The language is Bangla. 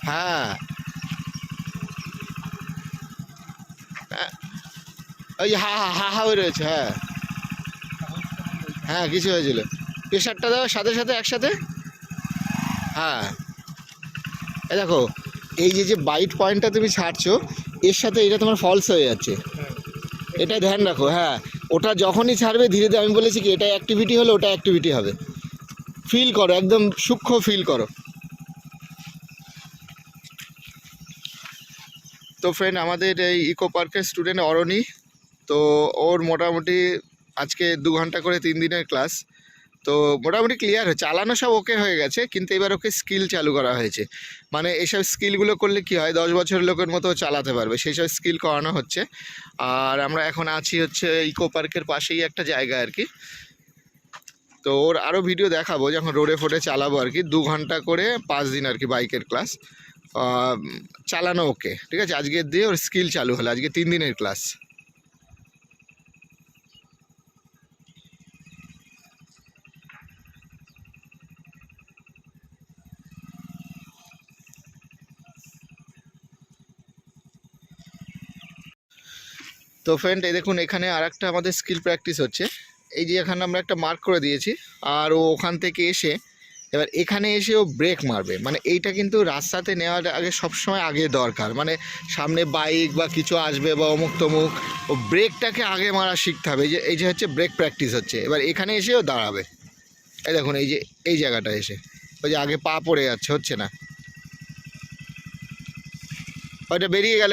হ্যাঁ, ওই হা হা হা হা হয়ে রয়েছে। হ্যাঁ হ্যাঁ, কিছু হয়েছিল। প্রেশারটা দেওয়ার সাথে সাথে একসাথে। হ্যাঁ, এই দেখো, এই যে যে বাইট পয়েন্টটা তুমি ছাড়ছো, এর সাথে এটা তোমার ফলস হয়ে যাচ্ছে। এটা ধ্যান রাখো। হ্যাঁ, ওটা যখনই ছাড়বে ধীরে ধীরে, আমি বলেছি কি এটা অ্যাক্টিভিটি হলে ওটা অ্যাক্টিভিটি হবে। ফিল করো, একদম সূক্ষ্ম ফিল করো। তো ফ্রেন্ড, আমাদের এই ইকো পার্কের স্টুডেন্ট অরণি, তো ওর মোটামুটি আজকে 2 ঘন্টা করে 3 দিনের ক্লাস। তো মোটামুটি ক্লিয়ার হচ্ছে, চালানো সব ওকে হয়ে গেছে, কিন্তু এবার ওকে স্কিল চালু করা হয়েছে। মানে এইসব স্কিলগুলো করলে কি হয়, 10 বছরের লোকের মতো চালাতে পারবে, সেই সব স্কিল করানো হচ্ছে। আর আমরা এখন আছি হচ্ছে ইকো পার্কের পাশেই একটা জায়গা আর কি। তো ওর আরও ভিডিও দেখাবো যখন রোডে ফোডে চালাবো আর কি। 2 ঘন্টা করে 5 দিন আর কি বাইকের ক্লাস চালানো ওকে, ঠিক আছে। আজকের দিয়ে ওর স্কিল চালু হলো, আজকে 3 দিনের ক্লাস। তো ফ্রেন্ড, এই দেখুন, এখানে আর একটা আমাদের স্কিল প্র্যাকটিস হচ্ছে। এই যে এখানে আমরা একটা মার্ক করে দিয়েছি, আর ও ওখান থেকে এসে এবার এখানে এসে ও ব্রেক মারবে। মানে এইটা কিন্তু রাস্তাতে নেওয়ার আগে সবসময় আগে দরকার, মানে সামনে বাইক বা কিছু আসবে বা অমুক তমুক, ও ব্রেকটাকে আগে মারা শিখতে হবে। এই যে হচ্ছে ব্রেক প্র্যাকটিস হচ্ছে। এবার এখানে এসেও দাঁড়াবে। এই দেখুন, এই যে এই জায়গাটা এসে ওই যে আগে পা পড়ে যাচ্ছে, হচ্ছে না, ওইটা বেরিয়ে গেলে